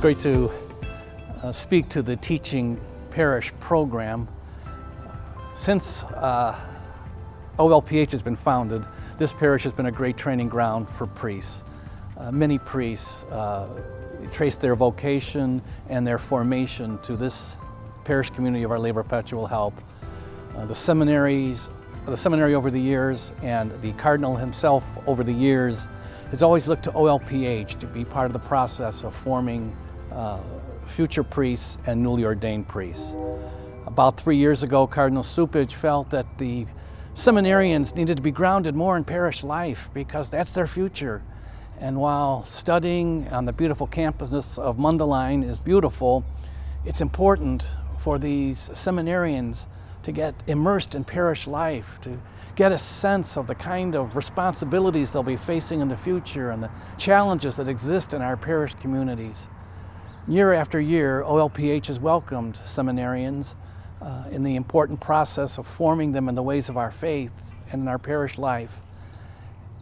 great to speak to the teaching parish program. Since OLPH has been founded, this parish has been a great training ground for priests. Many priests trace their vocation and their formation to this parish community of Our Lady of Perpetual Help. The seminary over the years and the Cardinal himself over the years has always looked to OLPH to be part of the process of forming future priests and newly ordained priests. About 3 years ago, Cardinal Supage felt that the seminarians needed to be grounded more in parish life because that's their future. And while studying on the beautiful campus of Mundelein is beautiful, it's important for these seminarians to get immersed in parish life, to get a sense of the kind of responsibilities they'll be facing in the future and the challenges that exist in our parish communities. Year after year, OLPH has welcomed seminarians in the important process of forming them in the ways of our faith and in our parish life.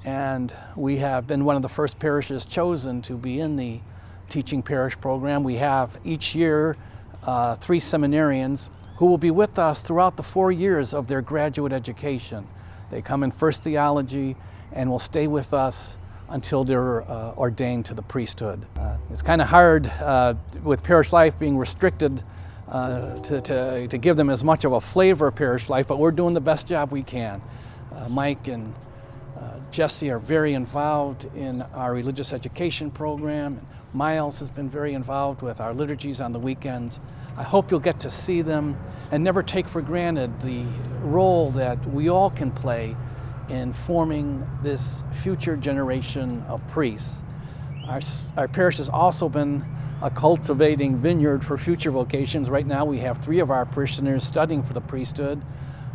And we have been one of the first parishes chosen to be in the teaching parish program. We have each year 3 seminarians who will be with us throughout the 4 years of their graduate education. They come in first theology and will stay with us until they're ordained to the priesthood. It's kind of hard with parish life being restricted to give them as much of a flavor of parish life, but we're doing the best job we can. Mike and Jesse are very involved in our religious education program. Miles has been very involved with our liturgies on the weekends. I hope you'll get to see them and never take for granted the role that we all can play in forming this future generation of priests. Our parish has also been a cultivating vineyard for future vocations. Right now we have 3 of our parishioners studying for the priesthood.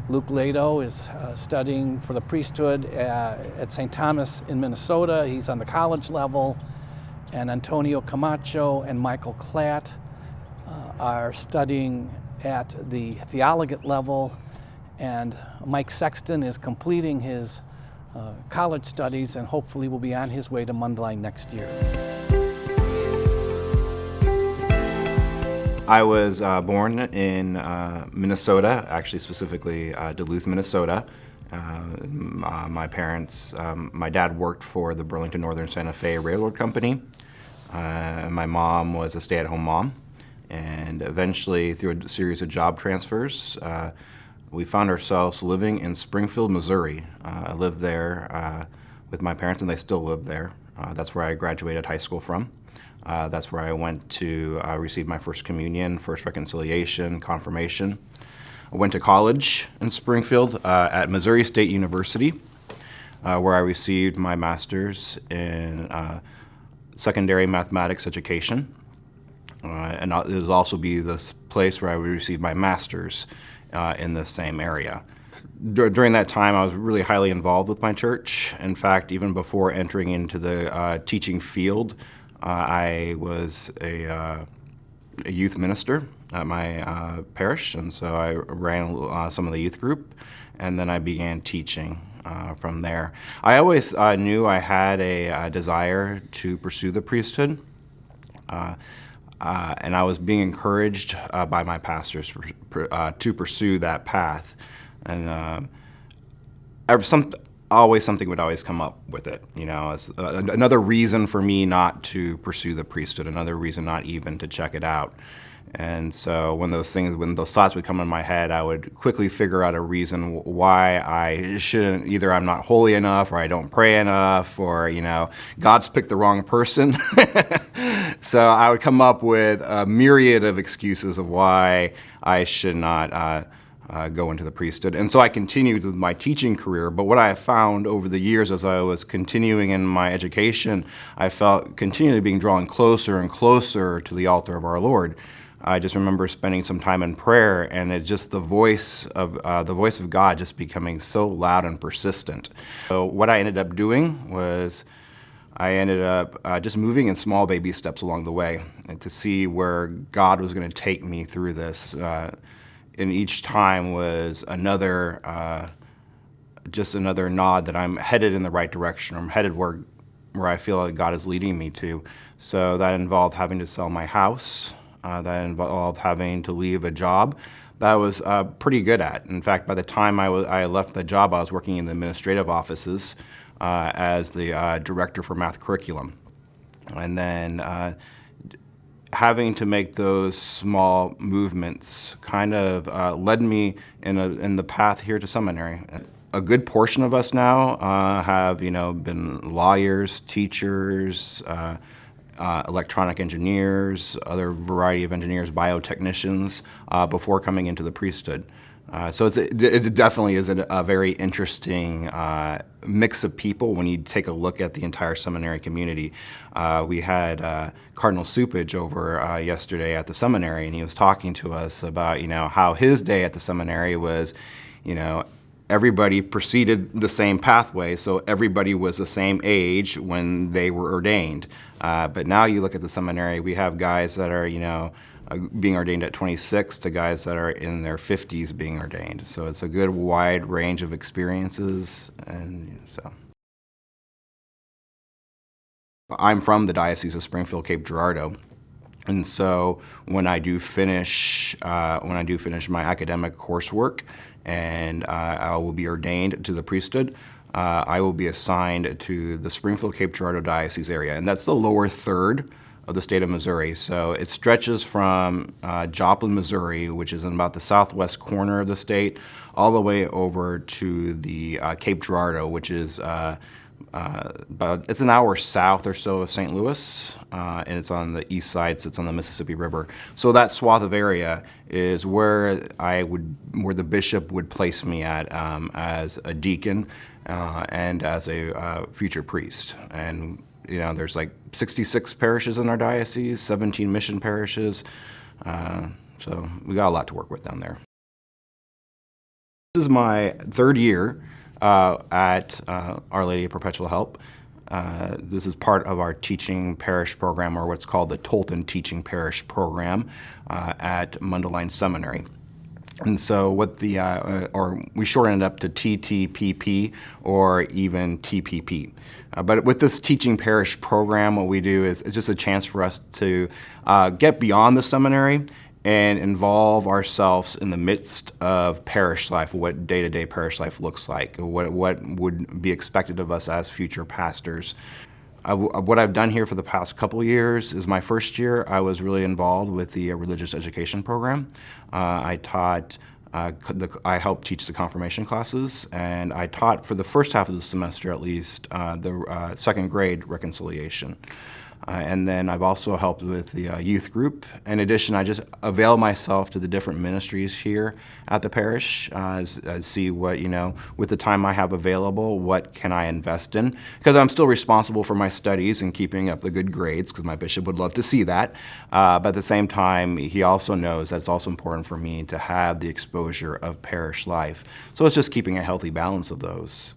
Luke Lado is studying for the priesthood at St. Thomas in Minnesota. He's on the college level. And Antonio Camacho and Michael Klatt are studying at the theologate level. And Mike Sexton is completing his college studies and hopefully will be on his way to Mundelein next year. I was born in Minnesota, actually specifically Duluth, Minnesota. My parents, my dad worked for the Burlington Northern Santa Fe Railroad Company. My mom was a stay-at-home mom. And eventually, through a series of job transfers, we found ourselves living in Springfield, Missouri. I lived there with my parents, and they still live there. That's where I graduated high school from. That's where I went to receive my first communion, first reconciliation, confirmation. I went to college in Springfield at Missouri State University, where I received my master's in secondary mathematics education. And it will also be this place where I would receive my master's in the same area. During that time, I was really highly involved with my church. In fact, even before entering into the teaching field, I was a youth minister at my parish, and so I ran some of the youth group, and then I began teaching from there. I always knew I had a desire to pursue the priesthood, and I was being encouraged by my pastors to pursue that path. And something would always come up with it, you know, as another reason for me not to pursue the priesthood, another reason not even to check it out. And so when those thoughts would come in my head, I would quickly figure out a reason why I shouldn't. Either I'm not holy enough, or I don't pray enough, or, you know, God's picked the wrong person. So I would come up with a myriad of excuses of why I should not go into the priesthood. And so I continued with my teaching career, but what I found over the years as I was continuing in my education, I felt continually being drawn closer and closer to the altar of our Lord. I just remember spending some time in prayer, and it's just the voice of God just becoming so loud and persistent. So what I ended up doing was I ended up just moving in small baby steps along the way, and to see where God was going to take me through this. And each time was another, just another nod that I'm headed in the right direction, or I'm headed where where I feel like God is leading me to. So that involved having to sell my house. That involved having to leave a job that I was pretty good at. In fact, by the time I left the job, I was working in the administrative offices as the director for math curriculum. And then having to make those small movements kind of led me in the path here to seminary. A good portion of us now have, been lawyers, teachers, electronic engineers, other variety of engineers, biotechnicians, before coming into the priesthood. So it definitely is a very interesting mix of people when you take a look at the entire seminary community. We had Cardinal Supage over yesterday at the seminary, and he was talking to us about how his day at the seminary was, everybody proceeded the same pathway, so everybody was the same age when they were ordained. But now you look at the seminary, we have guys that are, being ordained at 26 to guys that are in their 50s being ordained. So it's a good wide range of experiences, and so. I'm from the Diocese of Springfield-Cape Girardeau. And so when I do finish my academic coursework and I will be ordained to the priesthood, I will be assigned to the Springfield-Cape Girardeau Diocese area, and that's the lower third of the state of Missouri. So it stretches from Joplin, Missouri, which is in about the southwest corner of the state, all the way over to the Cape Girardeau, which is it's an hour south or so of St. Louis, and it's on the east side, sits on the Mississippi River. So that swath of area is where the bishop would place me at as a deacon and as a future priest. And there's like 66 parishes in our diocese, 17 mission parishes, so we got a lot to work with down there. This is my third year at Our Lady of Perpetual Help. This is part of our teaching parish program, or what's called the Tolton Teaching Parish Program at Mundelein Seminary. And so or we shorten it up to TTPP or even TPP. But with this teaching parish program, what we do is it's just a chance for us to get beyond the seminary and involve ourselves in the midst of parish life, what day-to-day parish life looks like, what would be expected of us as future pastors. What I've done here for the past couple years is my first year I was really involved with the religious education program. I helped teach the confirmation classes, and I taught for the first half of the semester at least the second grade reconciliation. And then I've also helped with the youth group. In addition, I just avail myself to the different ministries here at the parish, see what, with the time I have available, what can I invest in? Because I'm still responsible for my studies and keeping up the good grades, because my bishop would love to see that. But at the same time, he also knows that it's also important for me to have the exposure of parish life. So it's just keeping a healthy balance of those.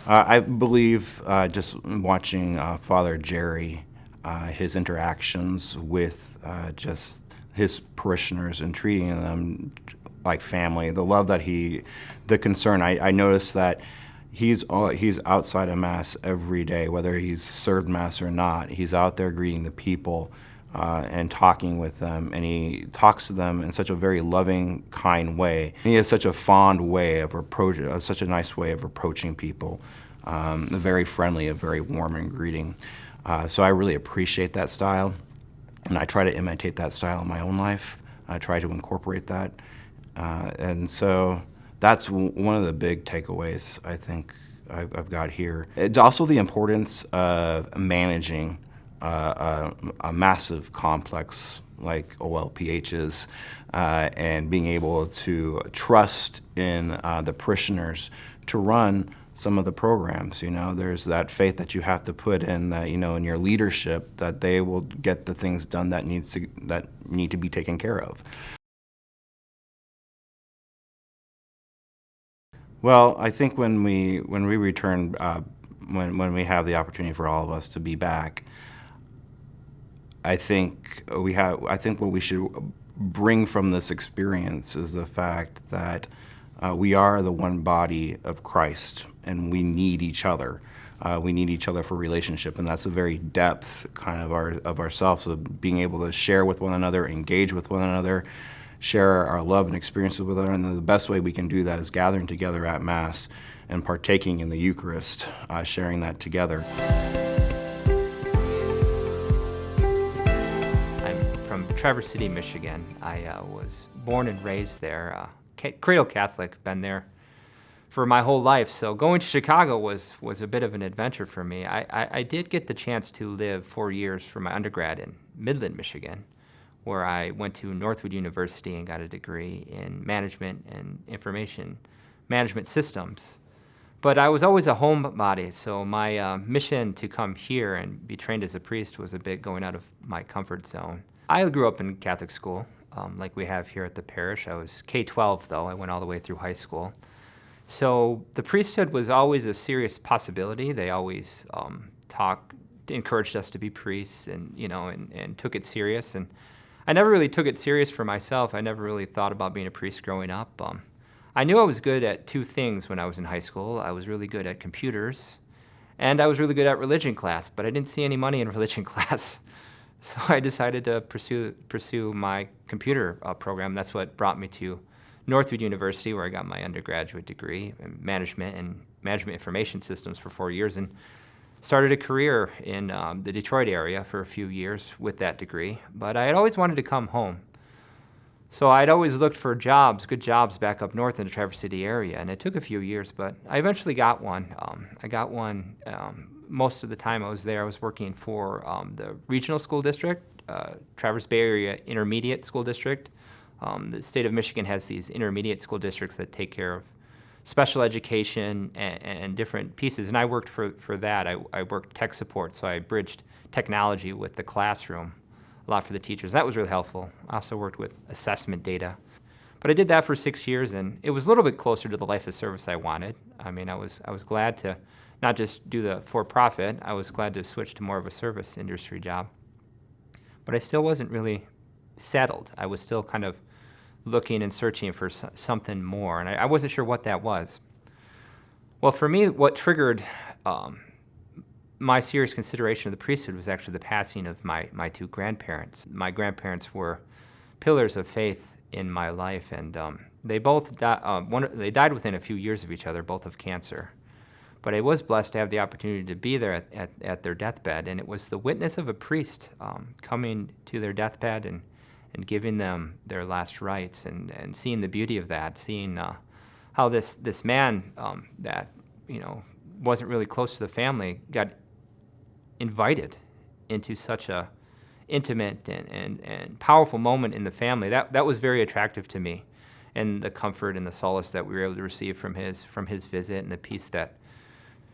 I believe just watching Father Jerry, his interactions with just his parishioners and treating them like family, the love that the concern. I noticed that he's outside of Mass every day, whether he's served Mass or not. He's out there greeting the people and talking with them, and he talks to them in such a very loving, kind way. And he has such a fond way of such a nice way of approaching people, very friendly, a very warm and greeting. So I really appreciate that style, and I try to imitate that style in my own life. I try to incorporate that, and so that's one of the big takeaways I think I've got here. It's also the importance of managing a massive complex like OLPH is, and being able to trust in the parishioners to run some of the programs. There's that faith that you have to put in that, in your leadership, that they will get the things done that need to be taken care of. Well, I think when we return, when we have the opportunity for all of us to be back, I think what we should bring from this experience is the fact that We are the one body of Christ, and we need each other. We need each other for relationship, and that's a very depth kind of ourselves, of being able to share with one another, engage with one another, share our love and experiences with one another. And the best way we can do that is gathering together at Mass and partaking in the Eucharist, sharing that together. I'm from Traverse City, Michigan. I was born and raised there, cradle Catholic, been there for my whole life. So going to Chicago was a bit of an adventure for me. I did get the chance to live 4 years for my undergrad in Midland, Michigan, where I went to Northwood University and got a degree in management and information management systems. But I was always a homebody, so my mission to come here and be trained as a priest was a bit going out of my comfort zone. I grew up in Catholic school, like we have here at the parish. I was K-12, though. I went all the way through high school. So the priesthood was always a serious possibility. They always encouraged us to be priests, and took it serious. And I never really took it serious for myself. I never really thought about being a priest growing up. I knew I was good at two things when I was in high school. I was really good at computers, and I was really good at religion class, but I didn't see any money in religion class. So I decided to pursue my computer program. That's what brought me to Northwood University, where I got my undergraduate degree in management and management information systems for 4 years, and started a career in the Detroit area for a few years with that degree. But I had always wanted to come home. So I'd always looked for jobs, good jobs back up north in the Traverse City area, and it took a few years, but I eventually got one. I got one most of the time I was there. I was working for the regional school district, Traverse Bay Area Intermediate School District. The state of Michigan has these intermediate school districts that take care of special education and different pieces, and I worked for that. I worked tech support, so I bridged technology with the classroom a lot for the teachers. That was really helpful. I also worked with assessment data. But I did that for 6 years, and it was a little bit closer to the life of service I wanted. I mean, I was glad to not just do the for-profit. I was glad to switch to more of a service industry job. But I still wasn't really settled. I was still kind of looking and searching for something more, and I wasn't sure what that was. Well, for me, what triggered my serious consideration of the priesthood was actually the passing of my two grandparents. My grandparents were pillars of faith in my life, and they both they died within a few years of each other, both of cancer. But I was blessed to have the opportunity to be there at their deathbed, and it was the witness of a priest coming to their deathbed and giving them their last rites, and seeing the beauty of that, seeing how this man that wasn't really close to the family got invited into such a intimate and powerful moment in the family. That was very attractive to me, and the comfort and the solace that we were able to receive from his visit, and the peace that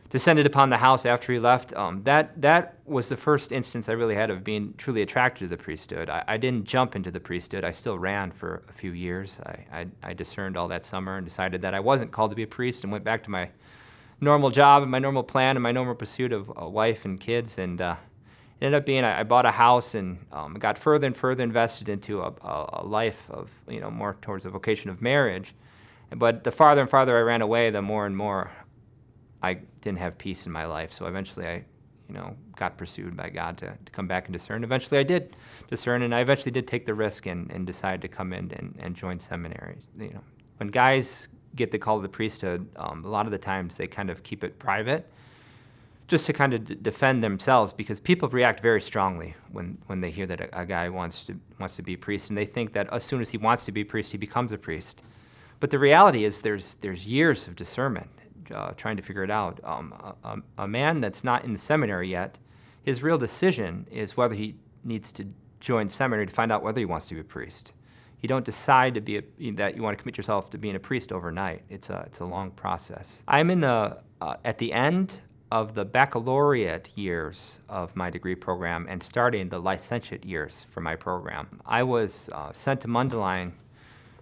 descended upon the house after he left. That was the first instance I really had of being truly attracted to the priesthood. I didn't jump into the priesthood. I still ran for a few years. I discerned all that summer and decided that I wasn't called to be a priest, and went back to my normal job and my normal plan and my normal pursuit of a wife and kids. And it ended up being I bought a house and got further and further invested into a life of more towards a vocation of marriage. But the farther and farther I ran away, the more and more I didn't have peace in my life. So eventually I got pursued by God to come back and discern. Eventually I did discern, and I eventually did take the risk and decided to come in and join seminaries. When guys get the call of the priesthood, a lot of the times they kind of keep it private, just to kind of defend themselves, because people react very strongly when they hear that a guy wants to be a priest, and they think that as soon as he wants to be a priest, he becomes a priest. But the reality is there's years of discernment, trying to figure it out. A man that's not in the seminary yet, his real decision is whether he needs to join seminary to find out whether he wants to be a priest. You don't decide that you want to commit yourself to being a priest overnight. It's a long process. I'm in at the end of the baccalaureate years of my degree program and starting the licentiate years for my program. I was sent to Mundelein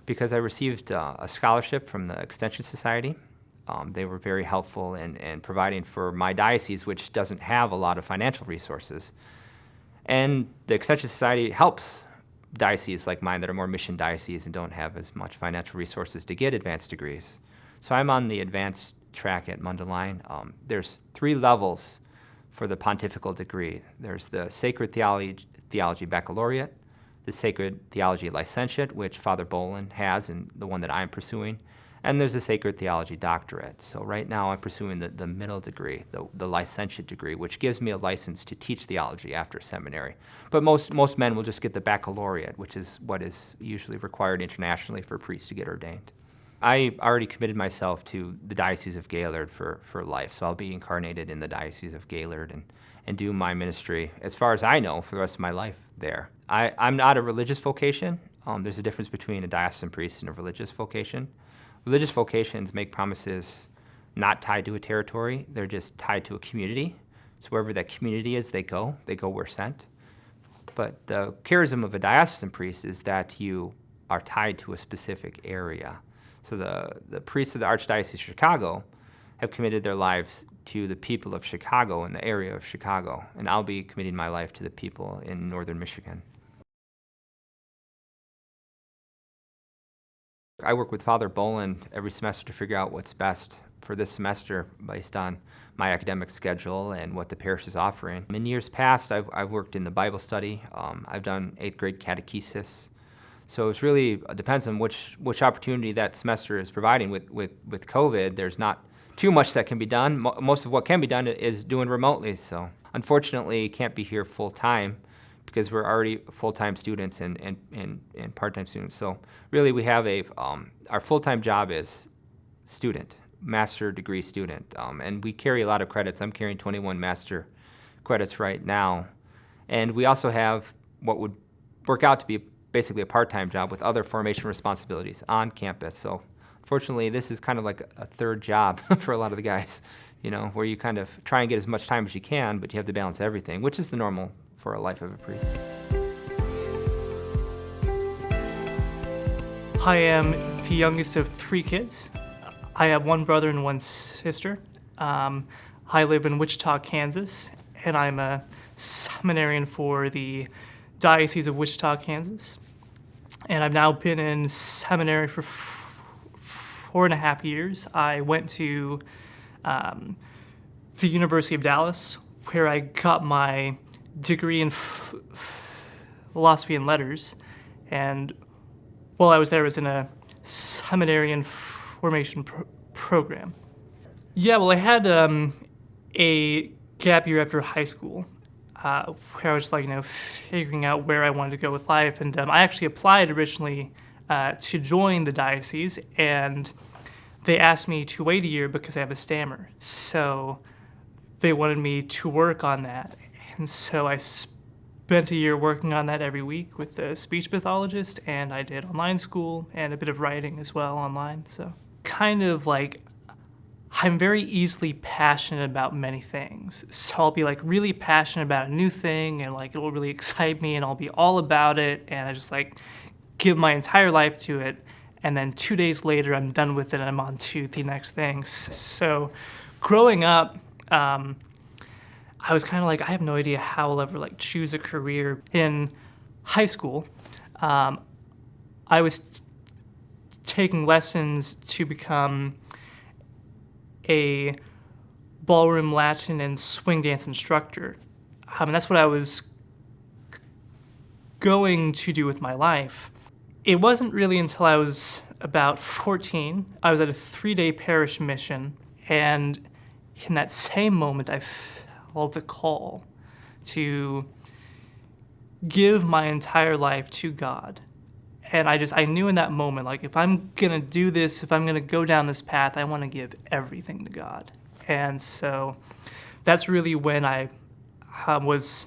because I received a scholarship from the Extension Society. They were very helpful in providing for my diocese, which doesn't have a lot of financial resources. And the Extension Society helps dioceses like mine that are more mission dioceses and don't have as much financial resources to get advanced degrees. So I'm on the advanced track at Mundelein. There's 3 levels for the pontifical degree. There's the Sacred Theology Baccalaureate, the Sacred Theology Licentiate, which Father Boland has and the one that I'm pursuing, and there's a Sacred Theology Doctorate. So right now I'm pursuing the middle degree, the licentiate degree, which gives me a license to teach theology after seminary. But most men will just get the baccalaureate, which is what is usually required internationally for priests to get ordained. I already committed myself to the Diocese of Gaylord for life, so I'll be incarnated in the Diocese of Gaylord and do my ministry, as far as I know, for the rest of my life there. I'm not a religious vocation. There's a difference between a diocesan priest and a religious vocation. Religious vocations make promises not tied to a territory, they're just tied to a community. So wherever that community is, they go where sent. But the charism of a diocesan priest is that you are tied to a specific area. So the priests of the Archdiocese of Chicago have committed their lives to the people of Chicago and the area of Chicago, and I'll be committing my life to the people in northern Michigan. I work with Father Boland every semester to figure out what's best for this semester based on my academic schedule and what the parish is offering. In years past, I've worked in the Bible study. I've done 8th grade catechesis. So it really depends on which opportunity that semester is providing. With COVID, there's not too much that can be done. Most of what can be done is doing remotely. So unfortunately, can't be here full time because we're already full-time students and part-time students. So really we have our full-time job is student, master degree student. And we carry a lot of credits. I'm carrying 21 master credits right now. And we also have what would work out to be basically a part-time job with other formation responsibilities on campus. So fortunately, this is kind of like a third job for a lot of the guys, where you kind of try and get as much time as you can, but you have to balance everything, which is the normal for a life of a priest. I am the youngest of 3 kids. I have 1 brother and 1 sister. I live in Wichita, Kansas, and I'm a seminarian for the Diocese of Wichita, Kansas. And I've now been in seminary for 4.5 years. I went to the University of Dallas, where I got my degree in philosophy and letters. And while I was there, I was in a seminarian formation program. Yeah, well, I had a gap year after high school, where I was figuring out where I wanted to go with life. And I actually applied originally to join the diocese, and they asked me to wait a year because I have a stammer. So they wanted me to work on that. And so I spent a year working on that every week with the speech pathologist, and I did online school and a bit of writing as well online. So kind of I'm very easily passionate about many things. So I'll be really passionate about a new thing, and it'll really excite me, and I'll be all about it, and I just give my entire life to it. And then 2 days later, I'm done with it and I'm on to the next thing. So growing up, I was kind of I have no idea how I'll ever choose a career. In high school, I was taking lessons to become a ballroom, Latin, and swing dance instructor. And that's what I was going to do with my life. It wasn't really until I was about 14, I was at a 3-day parish mission, and in that same moment, I felt a call to give my entire life to God. And I knew in that moment, if I'm gonna do this, if I'm gonna go down this path, I wanna give everything to God. And so that's really when I was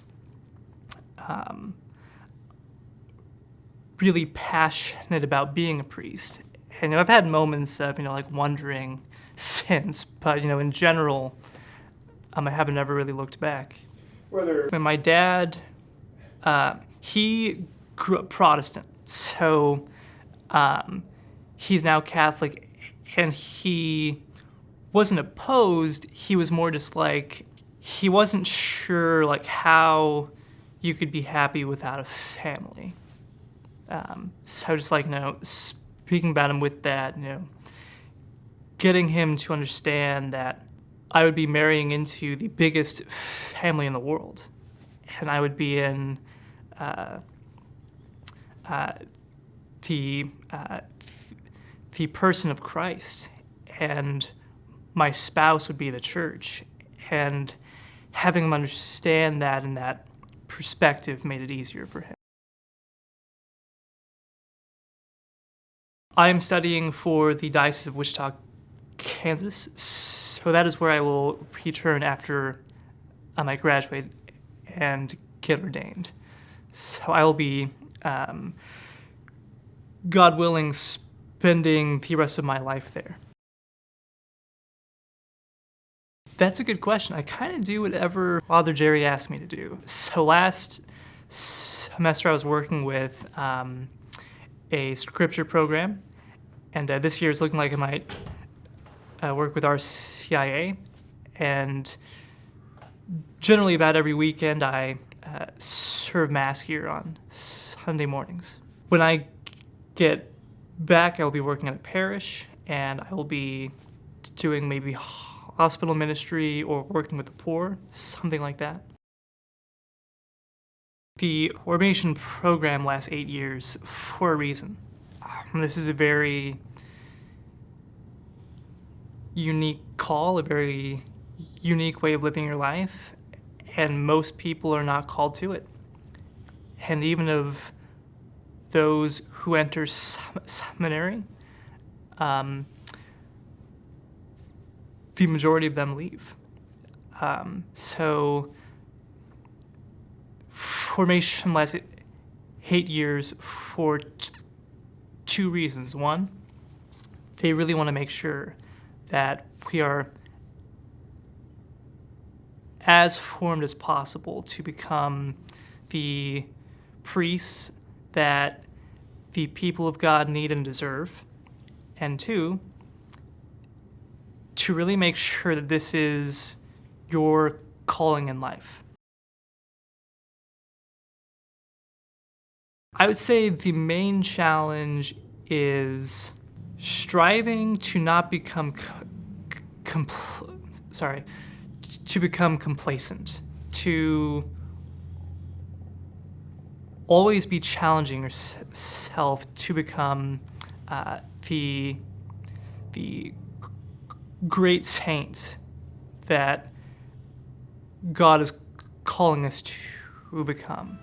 really passionate about being a priest. And I've had moments of, wondering since, but, in general, I haven't ever really looked back. When my dad, he grew up Protestant, so he's now Catholic, and he wasn't opposed, he was more just he wasn't sure how you could be happy without a family. So just like, speaking about him with that, getting him to understand that I would be marrying into the biggest family in the world, and I would be in the person of Christ, and my spouse would be the church, and having him understand that and that perspective made it easier for him. I am studying for the Diocese of Wichita, Kansas, so that is where I will return after I graduate and get ordained. So I will be, God willing, spending the rest of my life there. That's a good question. I kind of do whatever Father Jerry asked me to do. So last semester I was working with a scripture program, and this year it's looking like I might work with RCIA, and generally about every weekend I serve Mass here on Sunday mornings. When I get back, I will be working at a parish, and I will be doing maybe hospital ministry or working with the poor, something like that. The ordination program lasts 8 years for a reason. This is a very unique call, a very unique way of living your life, and most people are not called to it. And even of those who enter seminary, the majority of them leave. So formation lasts 8 years for two reasons. One, they really want to make sure that we are as formed as possible to become the priests that the people of God need and deserve. And two, to really make sure that this is your calling in life. I would say the main challenge is striving to not become to become complacent, to always be challenging yourself to become the great saints that God is calling us to become.